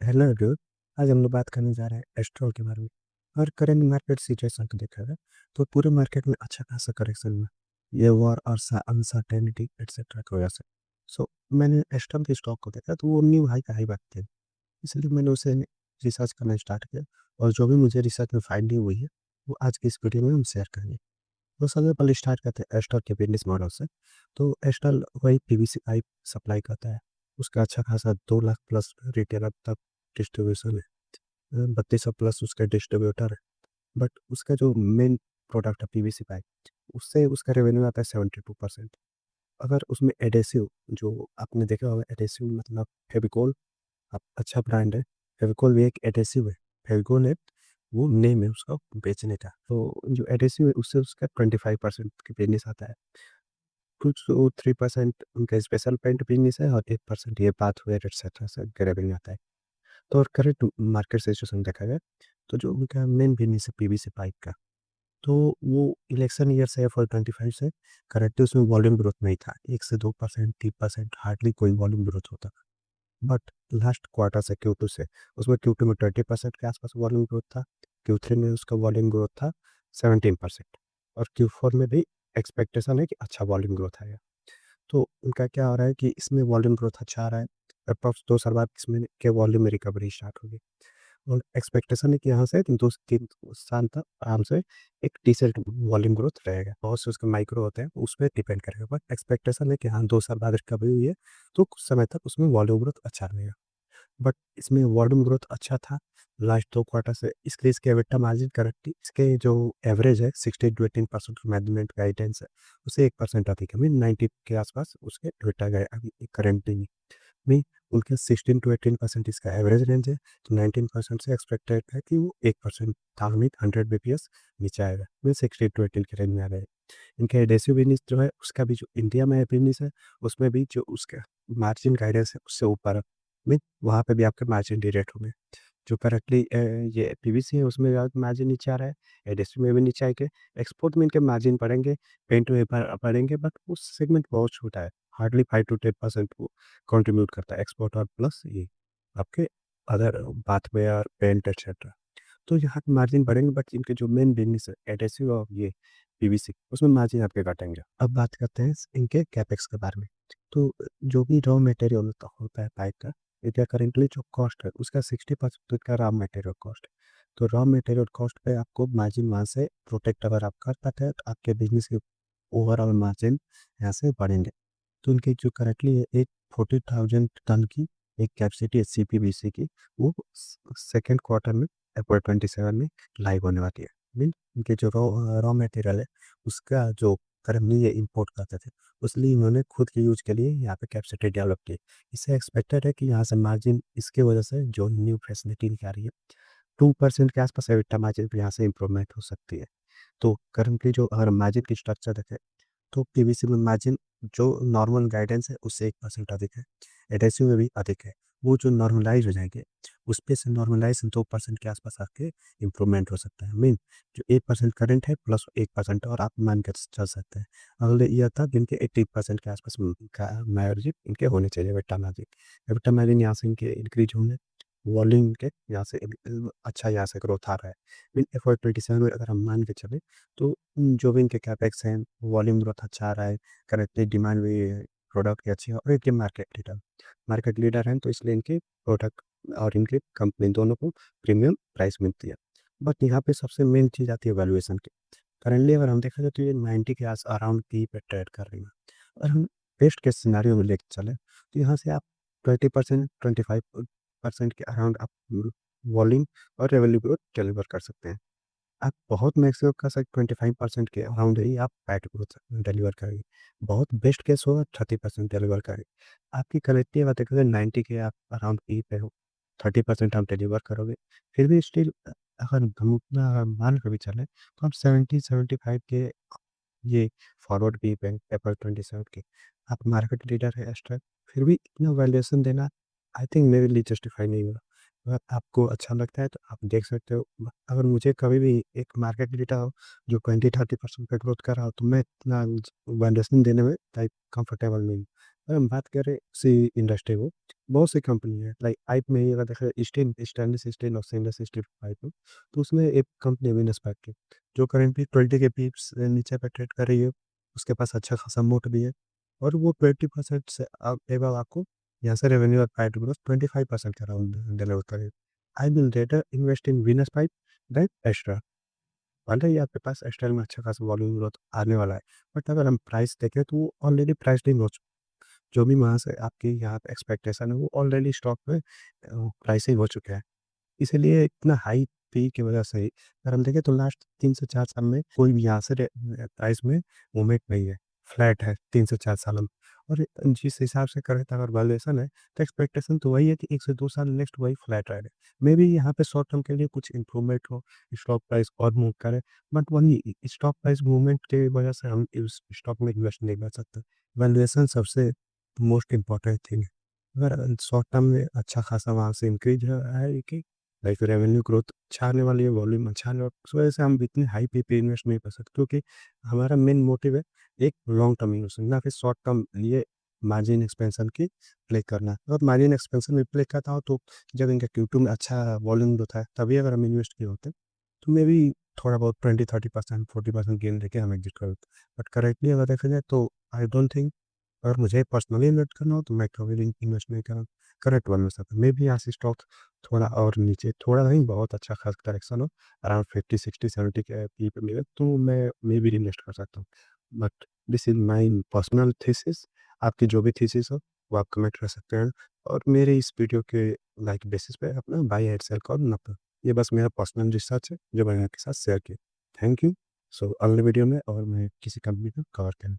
Hello everyone. आज हम लोग बात करने जा रहे हैं एस्ट्रॉल के बारे में। और करंट मार्केट सिचुएशन को देखा जाए तो पूरे मार्केट में अच्छा खासा करेक्शन में ये वॉर और अनसर्टेनिटी एटसेट्रा की वजह से। सो मैंने एस्ट्रॉल के स्टॉक को देखा तो वो न्यू हाई का हाई बात थी, इसलिए मैंने उसे रिसर्च करना स्टार्ट किया। और जो भी मुझे रिसर्च में फाइंडिंग हुई है वो आज की इस वीडियो में हम शेयर करेंगे। तो सबसे पहले स्टार्ट करते हैं एस्ट्रॉल के बिजनेस मॉडल से। तो एस्ट्रॉल वही पीवीसी पाइप सप्लाई करता है। उसका अच्छा खासा 2 लाख प्लस रिटेलर तक डिस्ट्रीब्यूशन है, 3200 प्लस उसका डिस्ट्रीब्यूटर है। बट उसका जो मेन प्रोडक्ट है पीवीसी पाइप, उससे उसका रेवेन्यू आता है 72%। अगर उसमें एडेसिव, जो आपने देखा होगा एडेसिव मतलब फेविकोल, आप अच्छा ब्रांड है। फेविकोल भी एक एडेसिव है। फेविकोल है, वो नेम है उसका बेचने का। तो जो एडेसिव है उससे उसका 25% की बिजनेस आता है। कुछ 3% उनका स्पेशल पेंट बिजनेस है और 8% ये बाथवेयर एक्सेट्रा से रेवेन्यू आता है। तो और करेक्ट मार्केट सिचुएशन देखा जाए तो जो उनका मेन बिजनेस है पीवीसी पाइप का, तो वो इलेक्शन ईयर से FY 25 से करेक्टली उसमें वॉल्यूम ग्रोथ नहीं था। 1 से 2%, 3% हार्डली कोई वॉल्यूम ग्रोथ होता। बट लास्ट क्वार्टर से Q2 से, उसमें Q2 में 20% के आसपास वॉल्यूम ग्रोथ था। Q3 में उसका वॉल्यूम ग्रोथ था 17%। और Q4 में भी एक्सपेक्टेशन है कि अच्छा वॉल्यूम ग्रोथ आएगा। तो उनका क्या हो रहा है कि इसमें वॉल्यूम ग्रोथ अच्छा आ रहा है। अप्रॉक्स 2 साल बाद इसमें के वॉल्यूम में रिकवरी स्टार्ट होगी। और एक्सपेक्टेशन है कि यहाँ से 2 से 3 साल तक आराम से एक डिसेंट वॉल्यूम ग्रोथ रहेगा। बहुत से उसके माइक्रो होते हैं, उस पर डिपेंड करेगा। बट एक्सपेक्टेशन है कि हाँ 2 साल बाद रिकवरी हुई है तो कुछ समय तक उसमें वॉल्यूम ग्रोथ अच्छा रहेगा। बट इसमें वॉल्यूम ग्रोथ अच्छा था लास्ट 2 क्वार्टर से, इसलिए इसके एबिटा मार्जिन करेक्टली इसके जो एवरेज है 16 to 18% मैनेजमेंट गाइडेंस है, उसे 1% अधिक है। मीन 90 के आसपास उसके एबिटा गए अभी करेंटली में। उनके 16 to 18% इसका एवरेज रेंज है। तो 19% से एक्सपेक्टेड है कि वो 1% टारगेट 100 BPS नीचे आएगा। मीन 16 to 18 के रेंज में आ गए। इनका एडेसिव बिजनेस जो है उसका भी जो इंडिया में बिजनेस है, उसमें भी जो उसका मार्जिन गाइडेंस है उससे ऊपर है। मीन वहाँ पे भी आपके मार्जिन डिरेक्ट होंगे। जो करेक्टली ये पीवीसी है उसमें मार्जिन नीचे आ रहा है, एडेसिव में भी नीचे आएंगे। एक्सपोर्ट में इनके मार्जिन बढ़ेंगे, पेंट में बढ़ेंगे। बट उस सेगमेंट बहुत छोटा है, हार्डली 5 to 10% वो कंट्रीब्यूट करता है एक्सपोर्ट और प्लस ये आपके अदर बाथवेयर पेंट एक्सेट्रा। तो यहाँ पे मार्जिन बढ़ेंगे बट इनके जो मेन बिजनेस है एडेसिव और ये पीवीसी, उसमें मार्जिन आपके घटेंगे। अब बात करते हैं इनके कैपेक्स के बारे में। तो जो भी रॉ मटेरियल होता है पाइप का, इंडिया करेंटली जो कॉस्ट है उसका 60% का रॉ मटेरियल कॉस्ट है। तो रॉ मटेरियल कॉस्ट पे आपको मार्जिन वहाँ से प्रोटेक्ट अगर आप कर पाते हैं तो आपके बिजनेस के ओवरऑल मार्जिन यहाँ से बढ़ेंगे। तो उनकी जो करेंटली एक 40,000 टन की एक कैपेसिटी है CPVC की, वो सेकेंड क्वार्टर में FY 27 में लाइव होने वाली है। मीन उनके जो रॉ मटेरियल है उसका जो करंटली ये इम्पोर्ट करते थे, इसलिए इन्होंने खुद के यूज के लिए यहाँ पे कैपेसिटी डेवलप की। इससे एक्सपेक्टेड है कि यहाँ से मार्जिन इसके वजह से जो न्यू फैसिलिटी निकाल रही है 2% के आसपास एबिटा मार्जिन यहाँ से इंप्रूवमेंट हो सकती है। तो करंटली जो अगर मार्जिन की स्ट्रक्चर देखें तो पीवीसी में मार्जिन जो नॉर्मल गाइडेंस है उससे 1% अधिक है। एडेसिव में भी अधिक है। वो जो नॉर्मलाइज हो जाएंगे उस पे से नॉर्मलाइज 2% के आसपास आके इम्प्रूवमेंट हो सकता है। मीन जो 8% करंट है प्लस 1% और आप मान के चल सकते हैं अगले ईयर तक इनके 80% के आसपास का मार्जिन इनके होने चाहिए बेटा मार्जिन। बेटा मार्जिन यहाँ से इनके इंक्रीज होंगे, वॉल्यूम के यहाँ से अच्छा यहाँ से ग्रोथ आ रहा है। मीन FY 27 में अगर हम मान के चले तो जो भी इनके कैपेक्स हैं वॉल्यूम ग्रोथ अच्छा आ रहा है। करेक्टली डिमांड भी प्रोडक्ट की अच्छी है और इनके मार्केट लीडर हैं, तो इसलिए इनके प्रोडक्ट और इनके कंपनी दोनों को प्रीमियम प्राइस मिलती है। बट यहाँ पे सबसे मेन चीज़ आती है वैल्यूएशन की। करेंटली अगर हम देखा जाए तो ये 90 के आस अराउंड पी पे ट्रेड कर रही है। और हम बेस्ट के सिनारियो में लेके चले तो यहाँ से आप 20% 25% के अराउंड आप वॉल्यूम और रेवेन्यू ग्रोथ डिलीवर कर सकते हैं। आप बहुत मैक्सिमम का सर 25% के अराउंड ही आप फैट ग्रोथ डिलीवर करेंगे। बहुत बेस्ट केस होगा 30% डिलीवर करेंगे। आपकी कलेक्टिव बात अगर 90 के आप अराउंड पी पे हो, 30% आप डिलीवर करोगे। फिर भी स्टिल अगर हम उतना अगर मान कर भी चलें तो हम 70-75 के ये फॉरवर्ड भी बैंक FY 27 के आप मार्केट लीडर है एक्स्ट्रा, फिर भी इतना वैल्यूएशन देना आई थिंक मेरे लिए जस्टिफाई नहीं होगा। अगर आपको अच्छा लगता है तो आप देख सकते हो। अगर मुझे कभी भी एक मार्केट लीडर हो जो 20-30% पे ग्रोथ कर रहा हो तो मैं इतना वैल्यूएशन देने में लाइक कंफर्टेबल नहीं हूँ। अगर हम बात करें सी इंडस्ट्री को, बहुत सी कंपनी है लाइक पाइप में ही अगर देखें स्टील स्टेनलेस स्टील और स्टेनलेस स्टील पाइप में, तो उसमें एक कंपनी है विनस पाइप की, जो करेंटली 20 के पीप्स नीचे पे ट्रेड कर रही है। उसके पास अच्छा खासा मोट भी है, और वो 20% से एवं आपको यहाँ से रेवेन्यू और पाइप ग्रोथ 25% का राउंड डिलीवर करेगी। I will rather invest in Venus pipe than extra. भले ही आपके पास एक्स्ट्रा में अच्छा खासा वॉल्यूम ग्रोथ आने वाला है, बट अगर हम प्राइस देखें तो वो ऑलरेडी प्राइसड इन हो, जो भी वहाँ से आपकी यहाँ पे एक्सपेक्टेशन है वो ऑलरेडी स्टॉक में प्राइसिंग हो चुका है। इसीलिए इतना हाई पे की वजह से ही अगर हम देखें तो लास्ट 3 से 4 साल में कोई भी यहाँ से प्राइस में मूवमेंट नहीं है, फ्लैट है 3 से 4 सालों में। और जिस हिसाब से करें अगर वैल्यूएशन है, तो एक्सपेक्टेशन तो वही है कि 1 से 2 साल नेक्स्ट वही फ्लैट रहेगा। मेबी यहाँ पे शॉर्ट टर्म के लिए कुछ इम्प्रूवमेंट हो, स्टॉक प्राइस और मूव करे, बट वही स्टॉक प्राइस मूवमेंट की वजह से हम इस स्टॉक में इन्वेस्ट नहीं कर सकते। वैल्यूएशन सबसे मोस्ट इम्पोर्टेंट थिंग है। अगर शॉर्ट टर्म में अच्छा खासा वहाँ से इंक्रीज है कि लाइक रेवेन्यू ग्रोथ अच्छा आने वाली है, वॉल्यूम अच्छा आने वाला है, उस वजह से हम इतनी हाई पे इन्वेस्ट नहीं कर सकते, क्योंकि हमारा मेन मोटिव है एक लॉन्ग टर्म इन्वेस्टमेंट, ना फिर शॉर्ट टर्म ये मार्जिन एक्सपेंशन की प्ले करना है। अगर मार्जिन एक्सपेंशन में प्ले करता हो तो जब इनका Q2 में अच्छा वॉल्यूम होता है तभी अगर हम इन्वेस्ट किए होते, तो मे बी थोड़ा बहुत 20-30% 40% गेन लेके हम एग्जिट कर देते। बट करेक्टली अगर देखा जाए तो आई डोंट थिंक, अगर मुझे पर्सनली इन्वेस्ट करना हो तो मैं कभी भी इन्वेस्ट नहीं करूँ करेक्ट वन में सकता। मे बी यहाँ से स्टॉक थोड़ा और नीचे, थोड़ा नहीं बहुत अच्छा खास करेक्शन हो, अराउंड 50-60-70 के पी पे मिले तो मैं मे बी इन्वेस्ट कर सकता हूँ। But this is my personal thesis. आपकी जो भी थीसिस हो वो आप कमेंट कर सकते हैं, और मेरे इस वीडियो के लाइक बेसिस पे अपना बाई एंड सेल कर ना पर, ये बस मेरा पर्सनल रिसर्च है जो मैंने आपके साथ शेयर किया। Thank you. सो अगले वीडियो में और मैं किसी कंपनी को कवर करूँ।